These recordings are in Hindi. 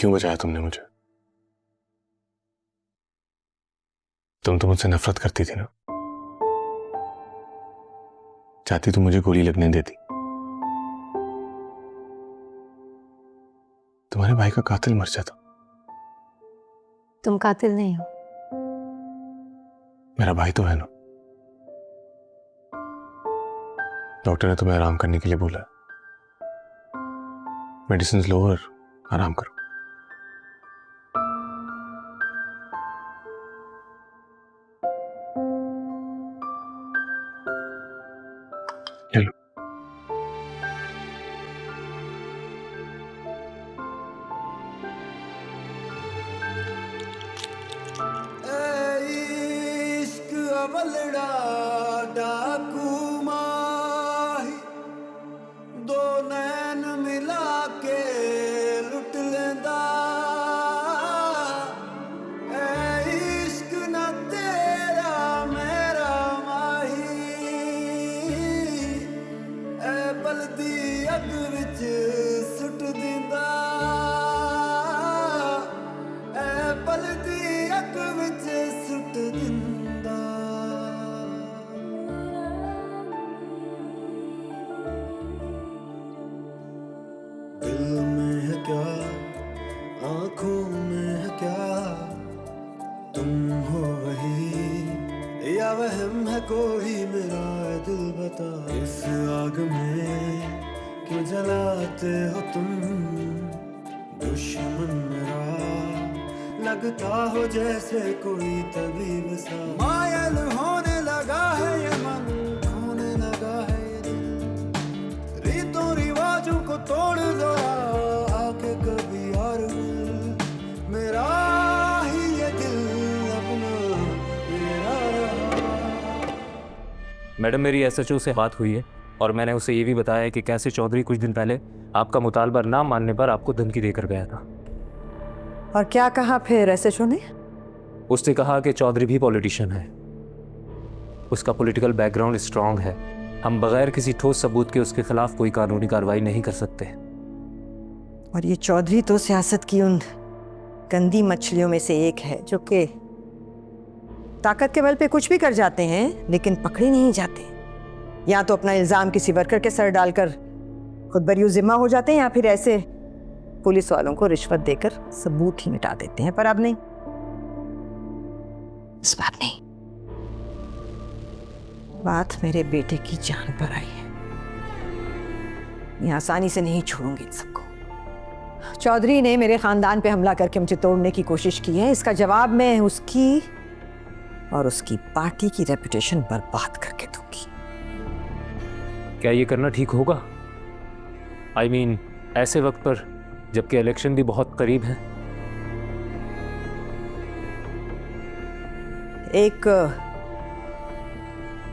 क्यों बचाया तुमने मुझे? तुम तो मुझसे नफरत करती थी ना, चाहती तो मुझे गोली लगने देती। तुम्हारे भाई का कातिल मर जाता। तुम कातिल नहीं हो। मेरा भाई तो है ना। डॉक्टर ने तुम्हें आराम करने के लिए बोला, मेडिसिन लो और आराम करो। चलो। इश्क अवलड़ा डाकू माही, दो नैन मिला के लुट लेंदा। इश्क ना तेरा मेरा माही, बलदी अग विच सुट दिंदा। बलदी अग विच सुट दिंदा। दिल में है क्या, आंखों में है क्या, तुम हो वही या वहम है कोई मेरा दिल बता। इस आग में क्यों जलाते हो तुम, दुश्मन मेरा लगता हो जैसे कोई तबीब सा। मायल होने लगा है ये मन, खोने लगा है ये दिल, रीतों रिवाजों को तोड़ दो आके कभी और मिल। मेरा ही ये दिल अपना मेरा रहा। मैडम, मेरी एसएचओ से बात हुई है और मैंने उसे ये भी बताया है कि कैसे चौधरी कुछ दिन पहले आपका मुतालबा ना मानने पर आपको धमकी देकर गया था। और क्या कहा फिर एसएचओ ने? उसने कहा कि चौधरी भी पॉलिटिशियन है, उसका पॉलिटिकल बैकग्राउंड स्ट्रांग है, हम बगैर किसी ठोस सबूत के उसके खिलाफ कोई कानूनी कार्रवाई नहीं कर सकते। और ये चौधरी तो सियासत की उन गंदी मछलियों में से एक है जो कि ताकत के बल पे कुछ भी कर जाते हैं लेकिन पकड़े नहीं जाते। या तो अपना इल्जाम किसी वर्कर के सर डालकर खुद बरी जिम्मा हो जाते हैं, या फिर ऐसे पुलिस वालों को रिश्वत देकर सबूत ही मिटा देते हैं। पर अब नहीं, इस बार नहीं। बात मेरे बेटे की जान पर आई है, मैं आसानी से नहीं छोड़ूंगी इन सबको। चौधरी ने मेरे खानदान पे हमला करके मुझे तोड़ने की कोशिश की है, इसका जवाब मैं उसकी और उसकी पार्टी की रेपुटेशन बर्बाद करके दूंगी। क्या ये करना ठीक होगा? I mean, ऐसे वक्त पर जबकि इलेक्शन भी बहुत करीब है। एक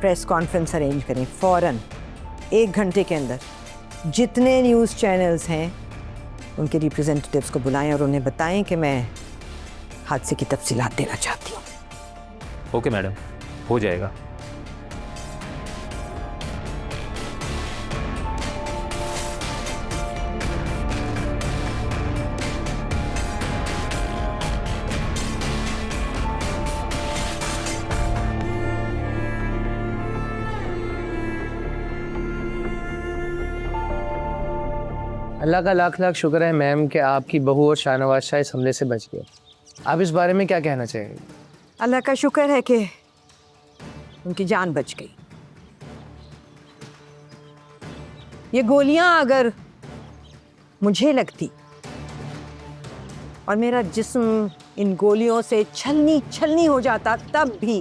प्रेस कॉन्फ्रेंस अरेंज करें फौरन, 1 घंटे के अंदर। जितने न्यूज़ चैनल्स हैं उनके रिप्रेजेंटेटिव्स को बुलाएं और उन्हें बताएं कि मैं हादसे की तफसीलात देना चाहती हूँ। ओके मैडम, हो जाएगा। अल्लाह का लाख लाख शुक्र है मैम कि आपकी बहू और शाहनवाज शाह इस हमले से बच गए। आप इस बारे में क्या कहना चाहेंगे? अल्लाह का शुक्र है कि उनकी जान बच गई। ये गोलियां अगर मुझे लगती और मेरा जिस्म इन गोलियों से छलनी छलनी हो जाता, तब भी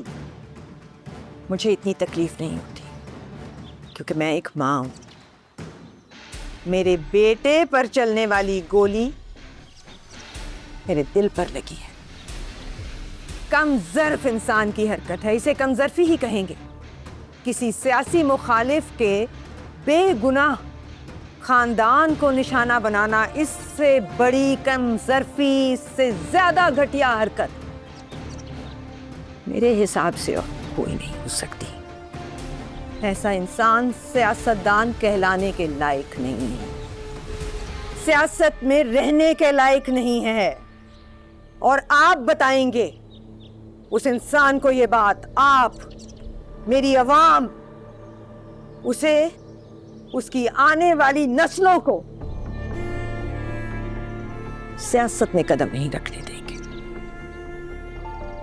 मुझे इतनी तकलीफ नहीं होती, क्योंकि मैं एक माँ हूं। मेरे बेटे पर चलने वाली गोली मेरे दिल पर लगी है। कमजर्फ इंसान की हरकत है, इसे कमजर्फी ही कहेंगे। किसी सियासी मुखालिफ के बेगुनाह खानदान को निशाना बनाना इससे बड़ी कमजर्फी, इससे ज्यादा घटिया हरकत मेरे हिसाब से और कोई नहीं हो सकती। ऐसा इंसान सियासतदान कहलाने के लायक नहीं है। सियासत में रहने के लायक नहीं है। और आप बताएंगे उस इंसान को ये बात, आप, मेरी अवाम, उसे, उसकी आने वाली नस्लों को सियासत में कदम नहीं रखने देंगे,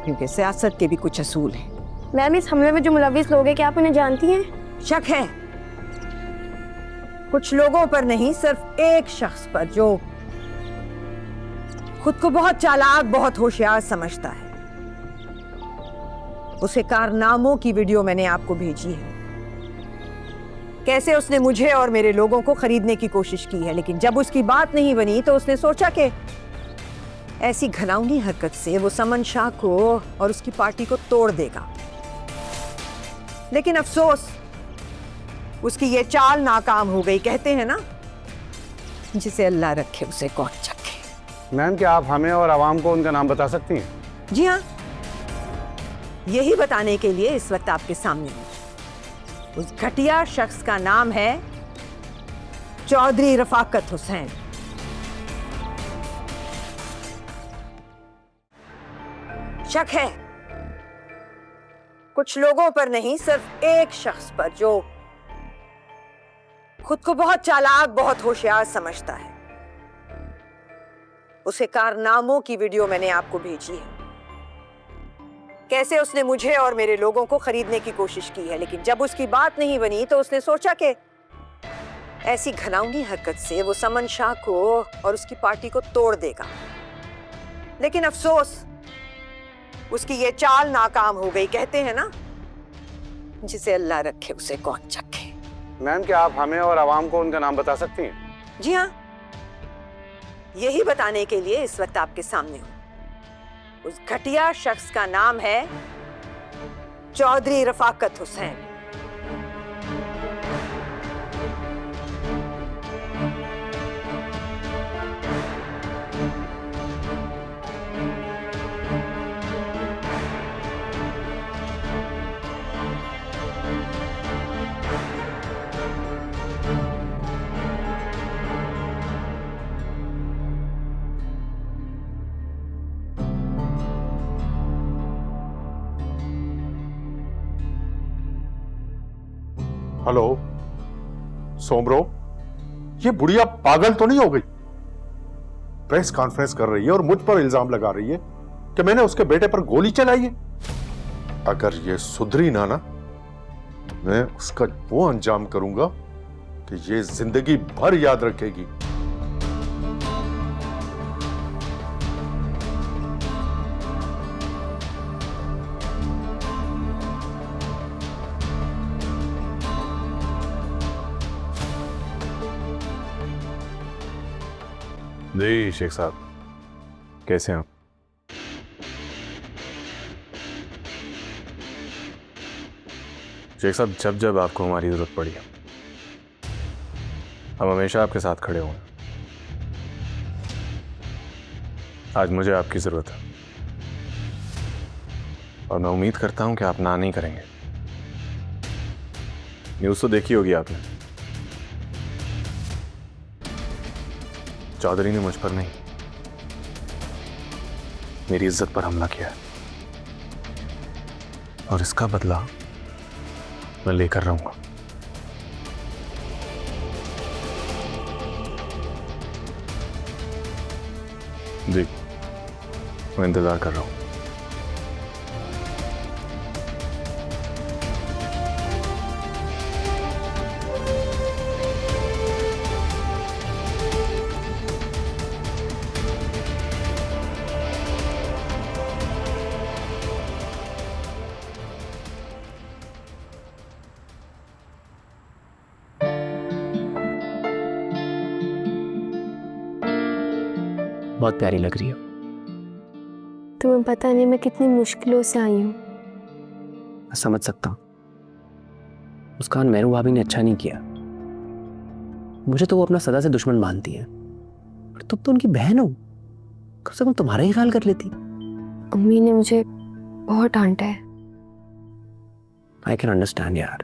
क्योंकि सियासत के भी कुछ असूल हैं। मैम, इस हमले में जो मुलविस लोग हैं, क्या आप उन्हें जानती हैं? शक है कुछ लोगों पर नहीं, सिर्फ एक शख्स पर जो खुद को बहुत चालाक, बहुत होशियार समझता है। उसे कारनामों की वीडियो मैंने आपको भेजी है, कैसे उसने मुझे और मेरे लोगों को खरीदने की कोशिश की है, लेकिन जब उसकी बात नहीं बनी तो उसने सोचा कि ऐसी घिनौनी हरकत से वो समन शाह को और उसकी पार्टी को तोड़ देगा। लेकिन अफसोस उसकी ये चाल नाकाम हो गई। कहते हैं ना, जिसे अल्लाह रखे उसे कौन चखे। मैम, क्या आप हमें और आवाम को उनका नाम बता सकती हैं? जी हाँ, यही बताने के लिए इस वक्त आपके सामने हूं। उस घटिया शख्स का नाम है चौधरी रफाकत हुसैन। शक है कुछ लोगों पर नहीं, सिर्फ एक शख्स पर जो खुद को बहुत चालाक, बहुत होशियार समझता है। उसे कारनामों की वीडियो मैंने आपको भेजी है, कैसे उसने मुझे और मेरे लोगों को खरीदने की कोशिश की है, लेकिन जब उसकी बात नहीं बनी तो उसने सोचा कि ऐसी घिनौनी हरकत से वो समन शाह को और उसकी पार्टी को तोड़ देगा। लेकिन अफसोस उसकी ये चाल नाकाम हो गई। कहते हैं ना, जिसे अल्लाह रखे उसे कौन चखे। मैम, क्या आप हमें और आवाम को उनका नाम बता सकती हैं? जी हाँ, यही बताने के लिए इस वक्त आपके सामने हूं। उस घटिया शख्स का नाम है चौधरी रफाकत हुसैन। हेलो सोमरो, ये बुढ़िया पागल तो नहीं हो गई? प्रेस कॉन्फ्रेंस कर रही है और मुझ पर इल्जाम लगा रही है कि मैंने उसके बेटे पर गोली चलाई है। अगर ये सुधरी ना तो मैं उसका वो अंजाम करूंगा कि ये जिंदगी भर याद रखेगी। जी शेख साहब, कैसे हैं आप? शेख साहब, जब जब आपको हमारी जरूरत पड़ी है हम हमेशा आपके साथ खड़े होंगे। आज मुझे आपकी जरूरत है और मैं उम्मीद करता हूं कि आप ना नहीं करेंगे। न्यूज़ तो देखी होगी आपने, चौधरी ने मुझ पर नहीं, मेरी इज्जत पर हमला किया है और इसका बदला मैं लेकर रहूंगा। जी, मैं इंतजार कर रहा हूं। बहुत प्यारी लग रही हो। तुम्हें पता नहीं मैं कितनी मुश्किलों से आई हूँ। मैं समझ सकता हूँ। मुस्कान, मेहरू भाभी ने अच्छा नहीं किया। मुझे तो वो अपना सदा से दुश्मन मानती है, पर तुम तो उनकी बहन हो, कम से कम तुम्हारा ही ख्याल कर लेती। अम्मी ने मुझे बहुत डांटा है। आई कैन अंडरस्टैंड यार,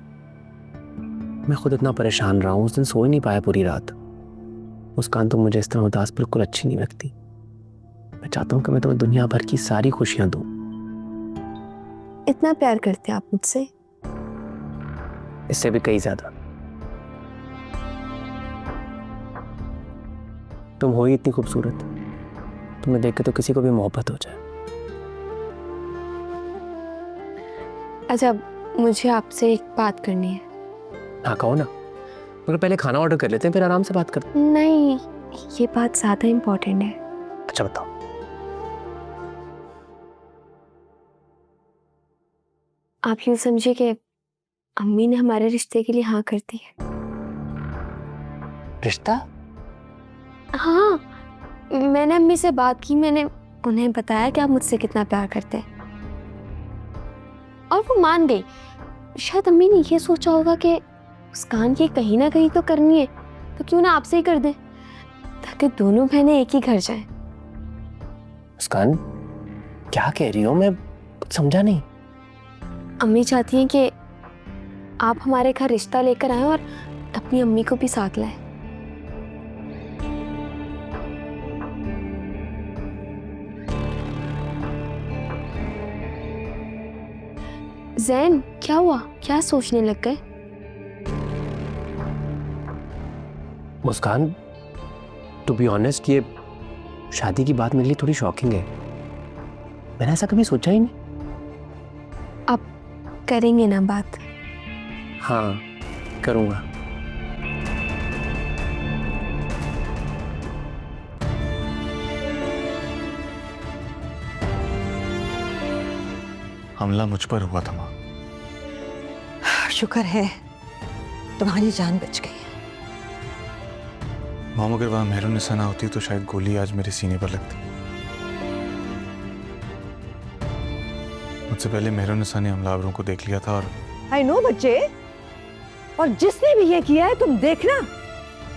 मैं खुद इतना परेशान रहा हूँ। उस दिन सो ही नहीं पाया पूरी रात। मुस्कान, तुम मुझे इस तरह उदास बिल्कुल अच्छी नहीं लगती। मैं चाहता हूँ कि मैं तुम्हें दुनिया भर की सारी खुशियां दूं। इतना प्यार करते हैं आप मुझसे? इससे भी कहीं ज्यादा। तुम हो ही इतनी खूबसूरत, तुम्हें देख के तो किसी को भी मोहब्बत हो जाए। अच्छा, मुझे आपसे एक बात करनी है। हाँ कहो ना, मगर पहले खाना ऑर्डर कर लेते हैं, फिर आराम से बात करते हैं। नहीं, ये बात ज़्यादा इम्पोर्टेंट है। अच्छा बताओ। आप यूँ समझिए कि अम्मी ने हमारे रिश्ते के लिए हाँ कर दी है। रिश्ता? हाँ, मैंने अम्मी से बात की, मैंने उन्हें बताया कि आप मुझसे कितना प्यार करते हैं और वो मान गई। शायद अम्मी ने ये सोचा होगा कि मुस्कान की कहीं ना कहीं तो करनी है, तो क्यों ना आपसे ही कर दे, ताकि दोनों बहनें एक ही घर जाएं। मुस्कान, क्या कह रही हो? मैं कुछ समझा नहीं। अम्मी चाहती हैं कि आप हमारे घर रिश्ता लेकर आएं और अपनी अम्मी को भी साथ लाएं। जैन, क्या हुआ? क्या सोचने लग गए? मुस्कान, टू बी ऑनेस्ट, ये शादी की बात मेरे लिए थोड़ी शॉकिंग है। मैंने ऐसा कभी सोचा ही नहीं। आप करेंगे ना बात? हाँ, करूँगा। हमला मुझ पर हुआ था माँ। शुक्र है तुम्हारी जान बच गई। मॉम, अगर वहां मेहरुन निसा ना होती तो शायद गोली आज मेरे सीने पर लगती। मुझसे पहले मेहरुन निसा ने हमलावरों को देख लिया था और आई नो बच्चे, और जिसने भी ये किया है तुम देखना,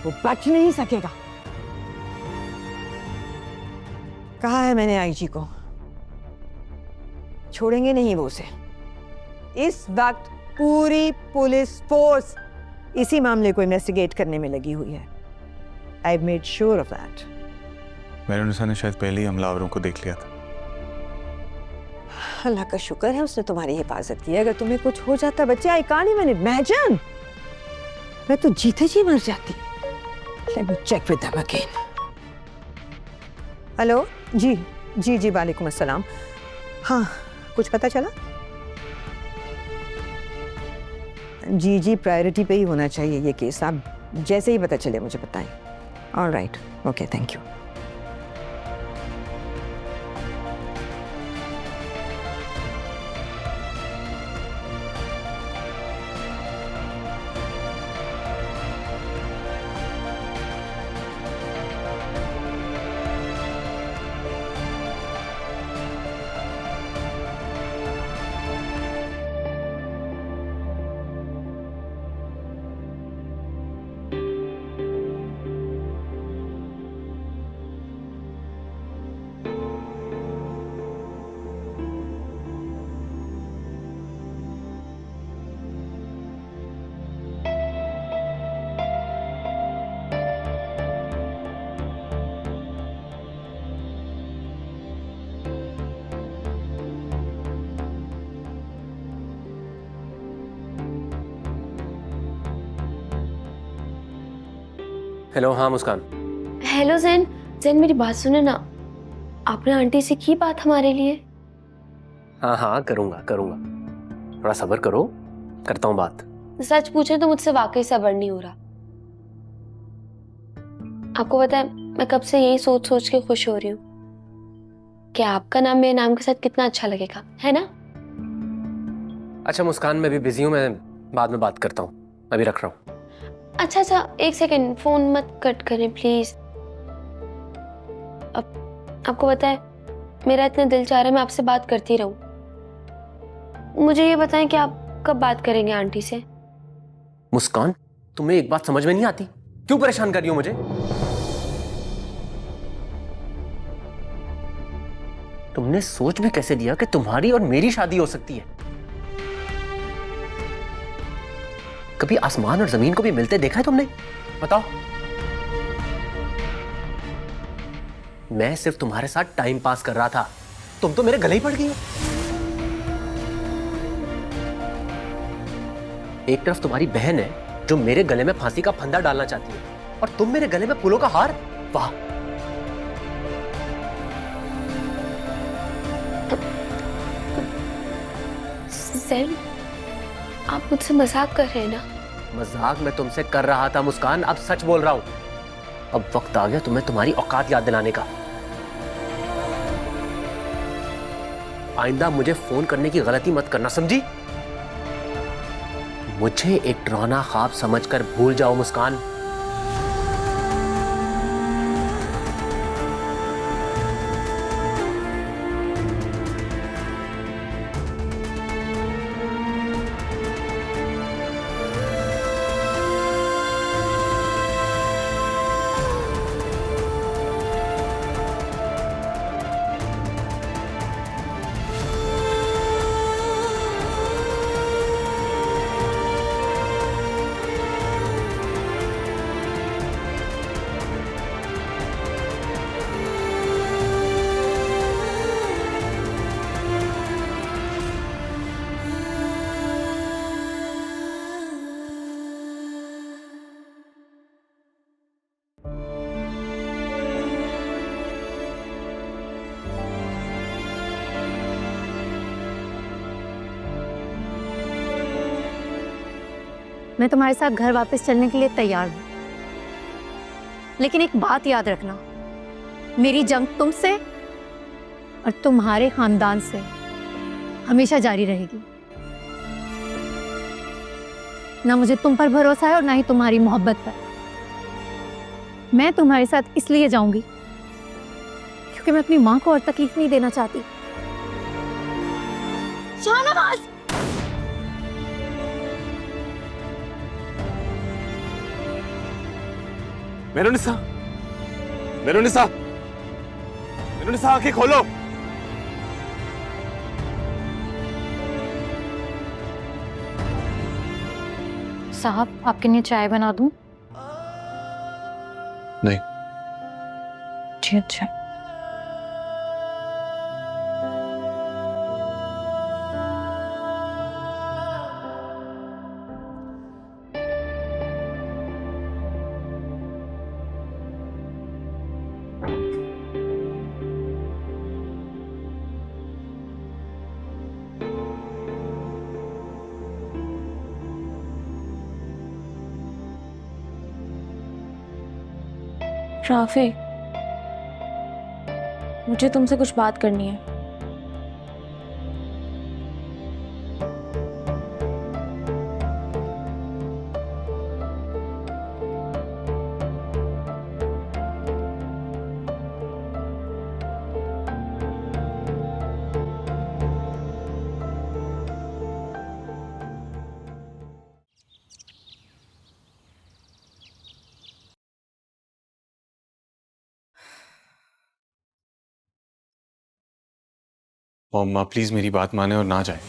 वो बच नहीं सकेगा। कहा है मैंने आईजी को, छोड़ेंगे नहीं वो उसे। इस वक्त पूरी पुलिस फोर्स इसी मामले को इन्वेस्टिगेट करने में लगी हुई है। I made sure of that. Mehrunnisa ने शायद पहले ही हमलावरों को देख लिया था। अल्लाह का शुक्र है उसने तुम्हारी हिफाजत की। अगर तुम्हें कुछ हो जाता बच्चे, आई कांट इवन इमेजिन, मैं तो जीते जी मर जाती। Let me check with them again. Hello, जी जी जी, वालेकुम अस्सलाम। हाँ, कुछ पता चला? जी जी, प्रायोरिटी पे ही होना चाहिए ये केस। आप जैसे ही पता चले मुझे बताएं। Alright, okay, thank you. Hello, हाँ मुस्कान। हेलो जैन, जैन मेरी बात सुने ना। आपने आंटी से की बात हमारे लिए? हाँ हाँ, करूँगा करूँगा, थोड़ा सब्र करो, करता हूँ बात। सच पूछे तो मुझसे वाकई सब्र नहीं हो रहा। आपको पता है, मैं कब से यही सोच सोच के खुश हो रही हूँ कि आपका नाम मेरे नाम के साथ कितना अच्छा लगेगा, है ना? अच्छा मुस्कान, मैं भी बिजी हूँ, मैं बाद में बात करता हूँ, अभी रख रहा हूँ। अच्छा अच्छा, एक सेकेंड, फोन मत कट करें प्लीज। अब आपको पता है, मेरा इतना दिल चाह रहा है मैं आपसे बात करती रहूं। मुझे ये बताएं कि आप कब बात करेंगे आंटी से? मुस्कान, तुम्हें एक बात समझ में नहीं आती? क्यों परेशान कर रही हो मुझे? तुमने सोच भी कैसे दिया कि तुम्हारी और मेरी शादी हो सकती है? कभी आसमान और जमीन को भी मिलते देखा है तुमने? बताओ। मैं सिर्फ तुम्हारे साथ टाइम पास कर रहा था, तुम तो मेरे गले ही पड़ गई हो। एक तरफ तुम्हारी बहन है जो मेरे गले में फांसी का फंदा डालना चाहती है, और तुम मेरे गले में फूलों का हार। वाह। ज़ैन, आप मुझसे मजाक कर रहे हैं ना? मजाक मैं तुमसे कर रहा था मुस्कान, अब सच बोल रहा हूं। अब वक्त आ गया तुम्हें तुम्हारी औकात याद दिलाने का। आइंदा मुझे फोन करने की गलती मत करना, समझी? मुझे एक डरावना ख्वाब समझकर भूल जाओ मुस्कान। मैं तुम्हारे साथ घर वापस चलने के लिए तैयार हूँ, लेकिन एक बात याद रखना, मेरी जंग तुमसे और तुम्हारे खानदान से हमेशा जारी रहेगी। ना मुझे तुम पर भरोसा है और ना ही तुम्हारी मोहब्बत पर। मैं तुम्हारे साथ इसलिए जाऊंगी क्योंकि मैं अपनी माँ को और तकलीफ नहीं देना चाहती। शाहनवाज, मेरुनिसा, मेरुनिसा, मेरुनिसा, आंखें खोलो। साहब, आपके लिए चाय बना दूं? नहीं। जी अच्छा। राफे, मुझे तुमसे कुछ बात करनी है। माँ प्लीज मेरी बात माने और ना जाए।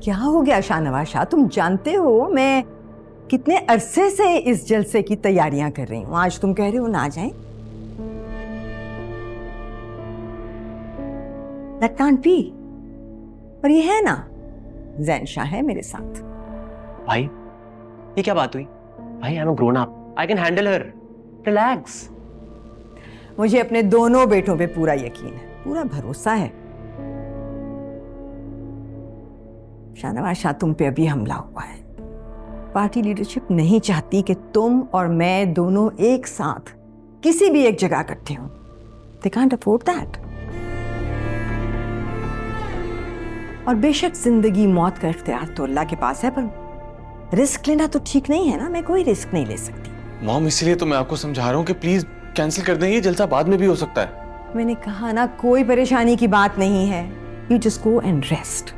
क्या हो गया शाहनवाज शाह? तुम जानते हो मैं कितने अरसे से इस जलसे की तैयारियां कर रही हूं। आज तुम कह रहे हो ना जाएं? That can't be। और ये है ना, ज़ैन शाह है मेरे साथ। भाई, ये क्या बात हुई? भाई, I am a grown up, I can handle her, relax. मुझे अपने दोनों बेटों पे पूरा यकीन है, पूरा भरोसा है। शाहनवाज शाह, तुम पे अभी हमला हुआ है। पार्टी लीडरशिप नहीं चाहती कि तुम और मैं दोनों एक साथ किसी भी एक जगह इकट्ठे हों। They can't afford that। और बेशक जिंदगी मौत का इख्तियार तो अल्लाह के पास है, पर रिस्क लेना तो ठीक नहीं है ना। मैं कोई रिस्क नहीं ले सकती। मॉम, इसलिए तो मैं आपको समझा रहा हूँ कि प्लीज कैंसिल कर दें, ये जलसा बाद में भी हो सकता है। मैंने कहा ना, कोई परेशानी की बात नहीं है। You just go and rest.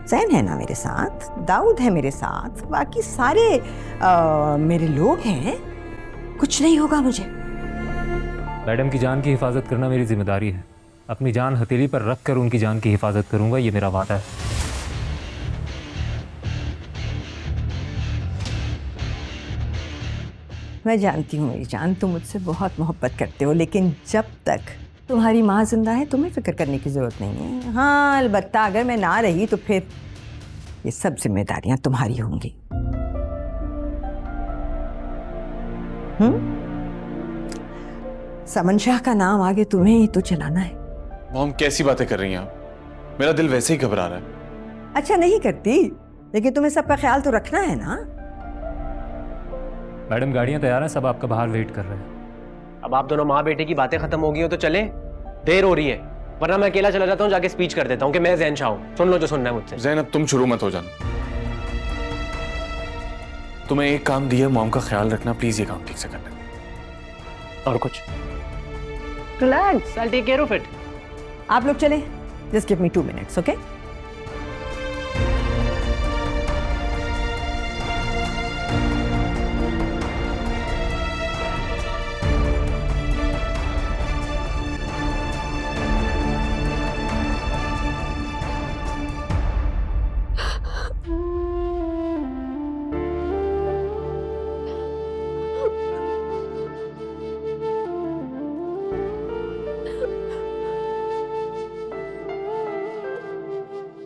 Zain है ना मेरे साथ, दाऊद है मेरे साथ, बाकी सारे मेरे लोग हैं। कुछ नहीं होगा मुझे। मैडम की जान की हिफाजत करना मेरी जिम्मेदारी है। अपनी जान हथेली पर रख कर उनकी जान की हिफाजत करूंगा, ये मेरा वादा है। मैं जानती हूँ मेरी जान, तुम मुझसे बहुत मोहब्बत करते हो, लेकिन जब तक तुम्हारी माँ जिंदा है तुम्हें फिक्र करने की ज़रूरत नहीं है। हाँ, अलबत्ता अगर मैं ना रही तो फिर ये सब जिम्मेदारियां तुम्हारी होंगी। समन शाह का नाम आगे तुम्हें ही तो चलाना है। मॉम कैसी बातें कर रही हैं आप? मेरा दिल वैसे ही घबरा रहा है। अच्छा नहीं करती, लेकिन तुम्हें सबका ख्याल तो रखना है ना। मैडम गाड़ियाँ तैयार हैं, सब आपका बाहर वेट कर रहे हैं। अब आप दोनों माँ बेटे की बातें खत्म हो गई हो तो चले, देर हो रही है, वरना मैं अकेला चला जाता हूँ, जाके स्पीच कर देता हूँ कि मैं ज़ैन शाह हूँ। सुन लो जो सुनना है मुझसे। ज़ैन अब तुम शुरू मत हो जाना। तुम्हें एक काम दिया, मॉम का ख्याल रखना, प्लीज ये काम ठीक से करना। और कुछ? Relax, I'll take care of it. आप लोग चले, just give me 2 minutes, okay?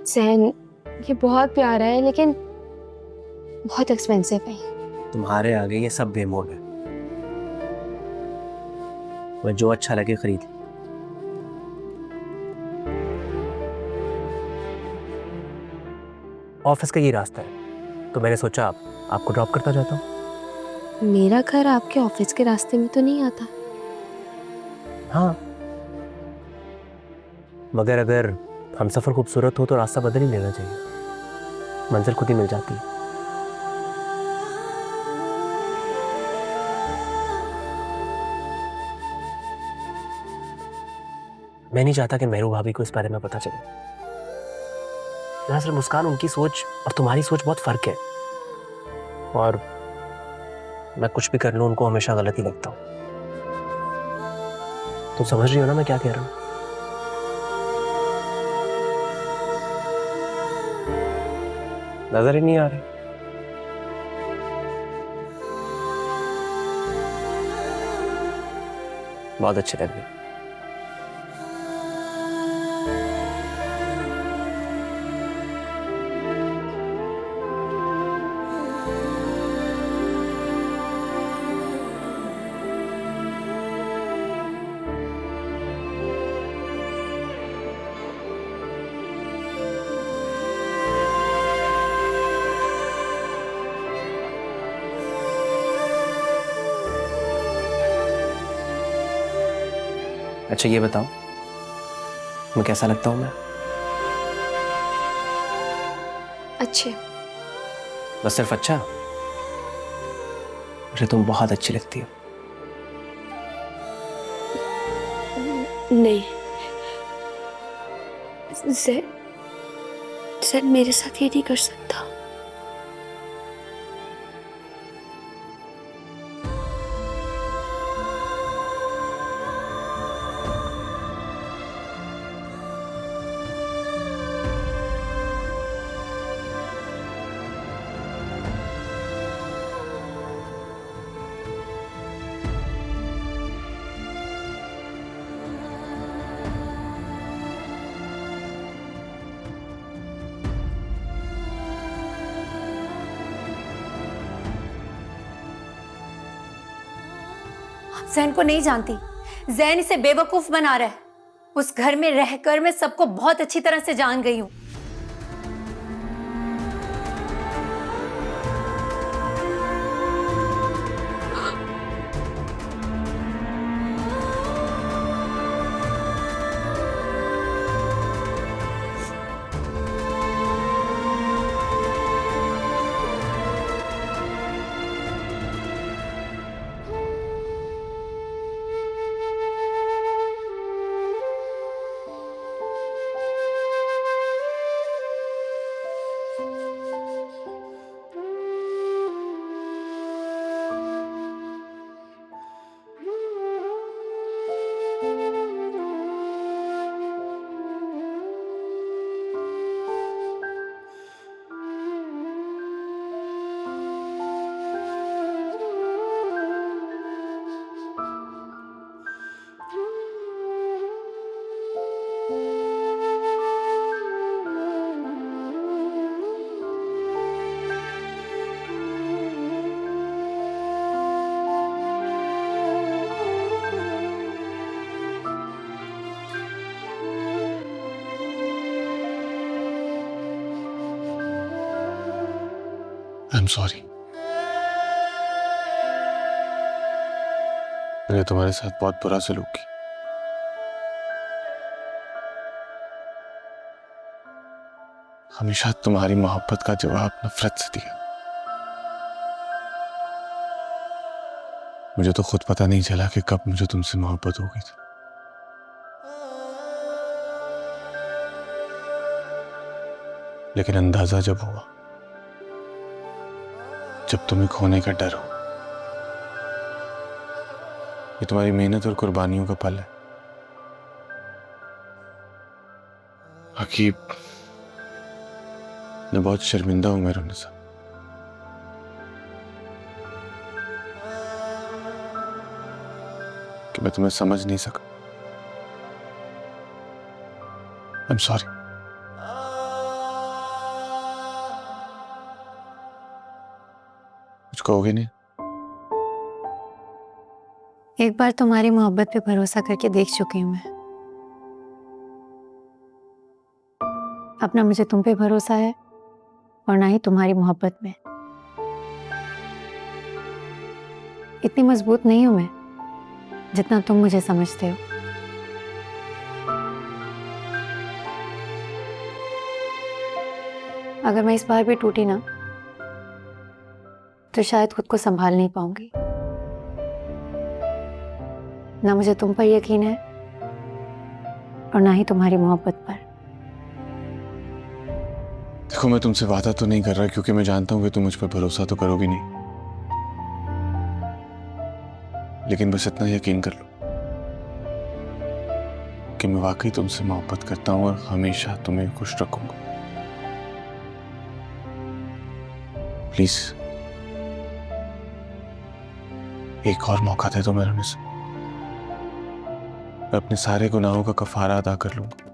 Zain, ये बहुत प्यारा है लेकिन बहुत एक्सपेंसिव है। तुम्हारे आगे ये सब बेमोल है, वह जो अच्छा लगे खरीद। ऑफिस का ये रास्ता है तो मैंने सोचा आपको ड्रॉप करता जाता हूँ। मेरा घर आपके ऑफिस के रास्ते में तो नहीं आता। हाँ, मगर अगर हम सफर खूबसूरत हो तो रास्ता बदल ही लेना चाहिए, मंजिल खुद ही मिल जाती है। मैं नहीं चाहता कि मेहरू भाभी को इस बारे में पता चले। दरअसल मुस्कान, उनकी सोच और तुम्हारी सोच बहुत फर्क है, और मैं कुछ भी कर लूं उनको हमेशा गलत ही लगता हूं। तुम समझ रही हो ना मैं क्या कह रहा हूं? नजर ही नहीं आ रही। बहुत अच्छे लग रहे। अच्छा ये बताओ, मैं कैसा लगता हूं मैं? अच्छे। बस सिर्फ अच्छा? मुझे तुम बहुत अच्छी लगती हो। नहीं, ज़ैन मेरे साथ ये नहीं कर सकता। ज़ैन को नहीं जानती, ज़ैन इसे बेवकूफ बना रहा है। उस घर में रहकर मैं सबको बहुत अच्छी तरह से जान गई हूं। I am sorry. मैंने तुम्हारे साथ बहुत बुरा सलूक किया। हमेशा तुम्हारी मोहब्बत का जवाब नफरत से दिया। मुझे तो खुद पता नहीं चला कि कब मुझे तुमसे मोहब्बत हो गई थी। लेकिन अंदाजा जब हुआ, जब तुम्हें खोने का डर हो। ये तुम्हारी मेहनत और कुर्बानियों का फल है। हकीब, मैं बहुत शर्मिंदा हूं मेहरुन्निसा। कि मैं तुम्हें समझ नहीं सका। I am sorry. कुछ कहोगे नहीं? एक बार तुम्हारी मोहब्बत पे भरोसा करके देख चुकी हूँ मैं। अब ना मुझे तुम पे भरोसा है और ना ही तुम्हारी मोहब्बत में। इतनी मजबूत नहीं हूं मैं जितना तुम मुझे समझते हो। अगर मैं इस बार भी टूटी ना तो शायद खुद को संभाल नहीं पाऊंगी। ना मुझे तुम पर यकीन है और ना ही तुम्हारी मोहब्बत पर। देखो, मैं तुमसे वादा तो नहीं कर रहा क्योंकि मैं जानता हूं कि तुम मुझ पर भरोसा तो करोगी नहीं, लेकिन बस इतना यकीन कर लो कि मैं वाकई तुमसे मोहब्बत करता हूं और हमेशा तुम्हें खुश रखूंगा। प्लीज एक और मौका दे दो मेहरुन्निसा। मैं अपने सारे गुनाहों का कफारा अदा कर लूंगा।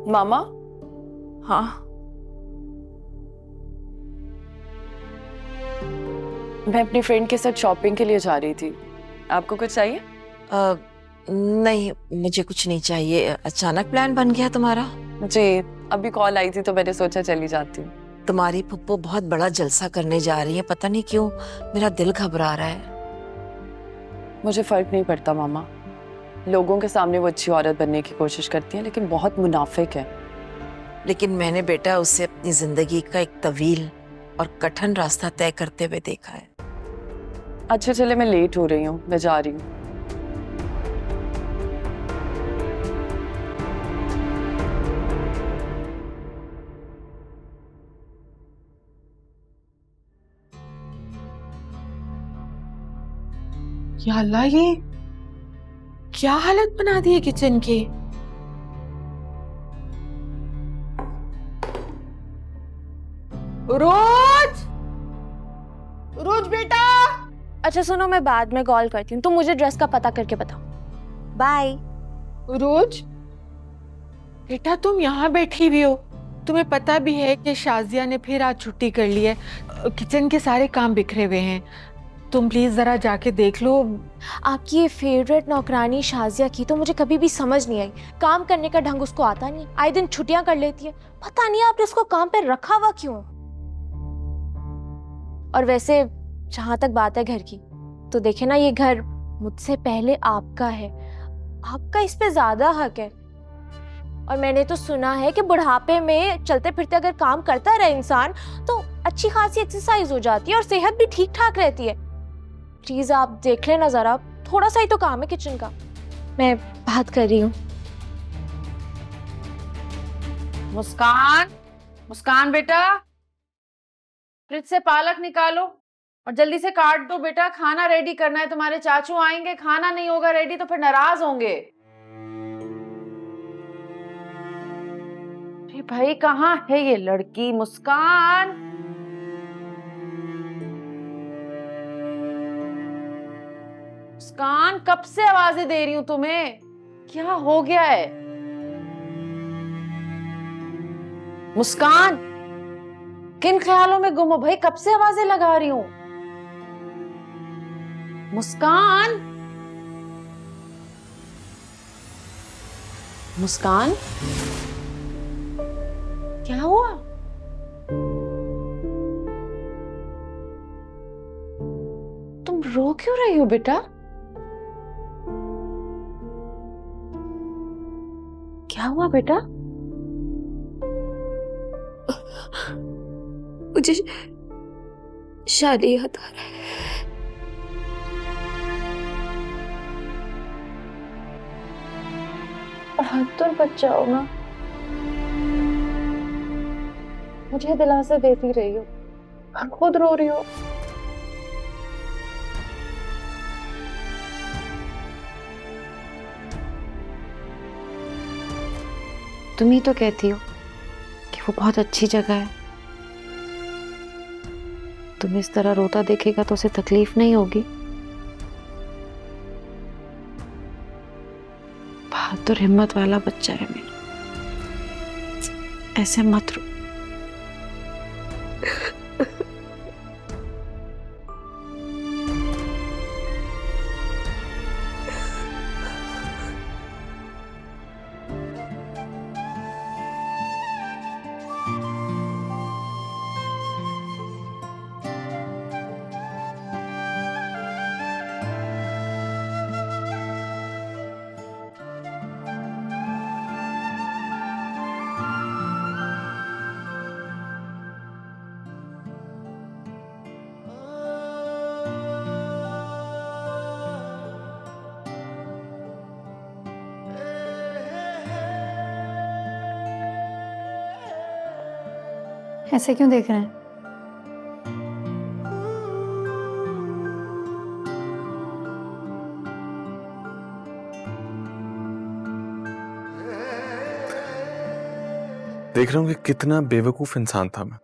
मामा, हाँ, मैं अपनी फ्रेंड के साथ शॉपिंग के लिए जा रही थी। आपको कुछ चाहिए? नहीं, मुझे कुछ नहीं चाहिए। अचानक प्लान बन गया तुम्हारा? जी, अभी कॉल आई थी तो मैंने सोचा चली जाती हूँ। तुम्हारी फुप्पो बहुत बड़ा जलसा करने जा रही है, पता नहीं क्यों मेरा दिल घबरा रहा है। मुझे फर्क नहीं पड़ता मामा। लोगों के सामने वो अच्छी औरत बनने की कोशिश करती है लेकिन बहुत मुनाफिक है। लेकिन मैंने बेटा उसे अपनी जिंदगी का एक तवील और कठिन रास्ता तय करते हुए देखा है। अच्छा चले, मैं लेट हो रही हूँ, मैं जा रही हूँ। या अल्लाह, ये क्या हालत बना दी है किचन की। रोज, रोज बेटा। अच्छा सुनो, मैं बाद में कॉल करती हूँ। तुम मुझे ड्रेस का पता करके बताओ। बाय। रोज बेटा, तुम यहाँ बैठी हुई हो, तुम्हें पता भी है कि शाजिया ने फिर आज छुट्टी कर ली है। किचन के सारे काम बिखरे हुए हैं। तुम प्लीज जरा जाके देख लो। आपकी ये फेवरेट नौकरानी शाजिया की तो मुझे कभी भी समझ नहीं आई। काम करने का ढंग उसको आता नहीं, आए दिन छुट्टियां कर लेती है। पता नहीं आपने उसको काम पे रखा हुआ क्यों। और वैसे जहाँ तक बात है घर की, तो देखे ना, ये घर मुझसे पहले आपका है, आपका इस पे ज्यादा हक है। और मैंने तो सुना है कि बुढ़ापे में चलते फिरते अगर काम करता रहे इंसान तो अच्छी खासी एक्सरसाइज हो जाती है और सेहत भी ठीक ठाक रहती है। प्लीज आप देख लेना जरा, थोड़ा सा ही तो काम है किचन का। मैं बात कर रही हूँ। मुस्कान, मुस्कान बेटा, फ्रिज से पालक निकालो और जल्दी से काट दो बेटा। खाना रेडी करना है, तुम्हारे चाचू आएंगे, खाना नहीं होगा रेडी तो फिर नाराज होंगे। अरे भाई कहाँ है ये लड़की? मुस्कान, मुस्कान, कब से आवाजें दे रही हूं तुम्हें, क्या हो गया है? मुस्कान, किन ख्यालों में गुम हो भाई? कब से आवाजें लगा रही हूं। मुस्कान, मुस्कान, क्या हुआ? तुम रो क्यों रही हो बेटा? क्या हुआ बेटा? मुझे शादी याद आ रहा है। बहादुर बच्चा हो ना, मुझे दिलासा देती रही हो और खुद रो रही हो। तुम ही तो कहती हो कि वो बहुत अच्छी जगह है। तुम इस तरह रोता देखेगा तो उसे तकलीफ नहीं होगी। बहादुर हिम्मत वाला बच्चा है मेरा, ऐसे मत रो। ऐसे क्यों देख रहे हैं? देख रहा हूँ कि कितना बेवकूफ इंसान था मैं।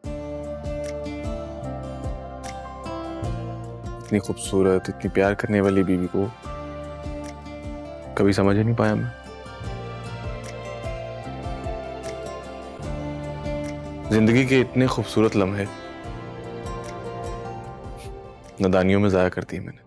इतनी खूबसूरत, इतनी प्यार करने वाली बीवी को कभी समझ ही नहीं पाया मैं। जिंदगी के इतने खूबसूरत लम्हे नादानियों में जाया कर दिए मैंने।